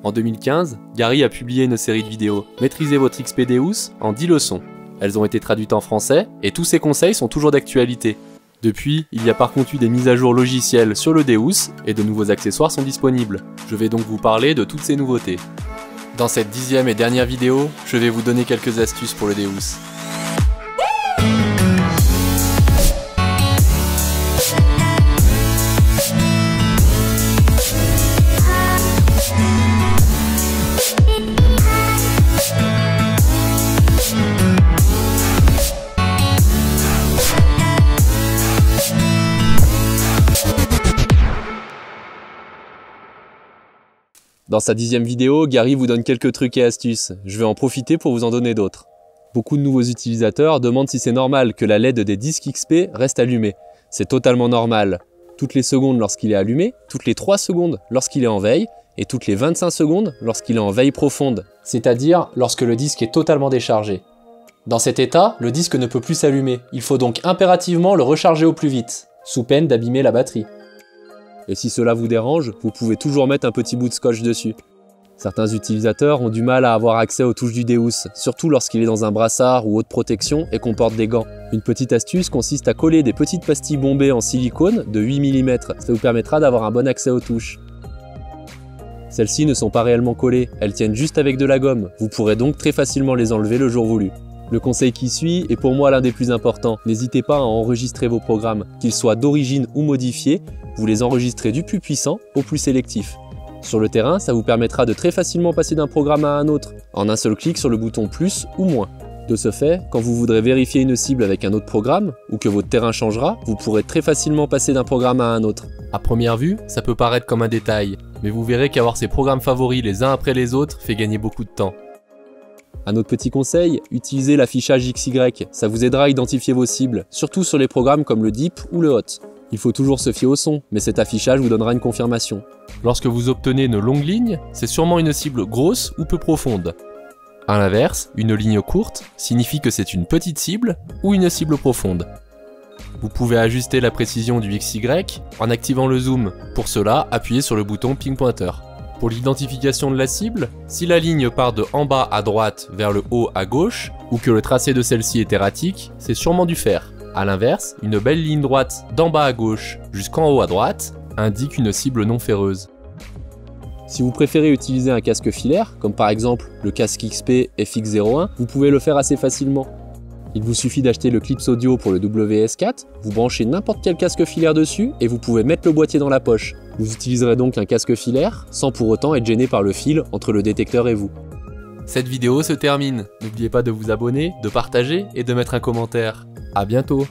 En 2015, Gary a publié une série de vidéos « Maîtrisez votre XPDeus en 10 leçons ». Elles ont été traduites en français et tous ces conseils sont toujours d'actualité. Depuis, il y a par contre eu des mises à jour logicielles sur le Deus et de nouveaux accessoires sont disponibles. Je vais donc vous parler de toutes ces nouveautés. Dans cette 10e et dernière vidéo, je vais vous donner quelques astuces pour le Deus. Dans sa 10e vidéo, Gary vous donne quelques trucs et astuces. Je vais en profiter pour vous en donner d'autres. Beaucoup de nouveaux utilisateurs demandent si c'est normal que la LED des disques XP reste allumée. C'est totalement normal. Toutes les secondes lorsqu'il est allumé, toutes les 3 secondes lorsqu'il est en veille, et toutes les 25 secondes lorsqu'il est en veille profonde. C'est-à-dire lorsque le disque est totalement déchargé. Dans cet état, le disque ne peut plus s'allumer. Il faut donc impérativement le recharger au plus vite, sous peine d'abîmer la batterie. Et si cela vous dérange, vous pouvez toujours mettre un petit bout de scotch dessus. Certains utilisateurs ont du mal à avoir accès aux touches du Deus, surtout lorsqu'il est dans un brassard ou autre protection et qu'on porte des gants. Une petite astuce consiste à coller des petites pastilles bombées en silicone de 8 mm. Ça vous permettra d'avoir un bon accès aux touches. Celles-ci ne sont pas réellement collées, elles tiennent juste avec de la gomme. Vous pourrez donc très facilement les enlever le jour voulu. Le conseil qui suit est pour moi l'un des plus importants. N'hésitez pas à enregistrer vos programmes, qu'ils soient d'origine ou modifiés. Vous les enregistrez du plus puissant au plus sélectif. Sur le terrain, ça vous permettra de très facilement passer d'un programme à un autre, en un seul clic sur le bouton plus ou moins. De ce fait, quand vous voudrez vérifier une cible avec un autre programme, ou que votre terrain changera, vous pourrez très facilement passer d'un programme à un autre. À première vue, ça peut paraître comme un détail, mais vous verrez qu'avoir ces programmes favoris les uns après les autres fait gagner beaucoup de temps. Un autre petit conseil, utilisez l'affichage XY, ça vous aidera à identifier vos cibles, surtout sur les programmes comme le Deep ou le Hot. Il faut toujours se fier au son, mais cet affichage vous donnera une confirmation. Lorsque vous obtenez une longue ligne, c'est sûrement une cible grosse ou peu profonde. A l'inverse, une ligne courte signifie que c'est une petite cible ou une cible profonde. Vous pouvez ajuster la précision du XY en activant le zoom. Pour cela, appuyez sur le bouton ping pointer. Pour l'identification de la cible, si la ligne part de en bas à droite vers le haut à gauche, ou que le tracé de celle-ci est erratique, c'est sûrement du fer. A l'inverse, une belle ligne droite d'en bas à gauche jusqu'en haut à droite indique une cible non ferreuse. Si vous préférez utiliser un casque filaire, comme par exemple le casque XP FX01, vous pouvez le faire assez facilement. Il vous suffit d'acheter le clips audio pour le WS4, vous branchez n'importe quel casque filaire dessus et vous pouvez mettre le boîtier dans la poche. Vous utiliserez donc un casque filaire sans pour autant être gêné par le fil entre le détecteur et vous. Cette vidéo se termine. N'oubliez pas de vous abonner, de partager et de mettre un commentaire. À bientôt!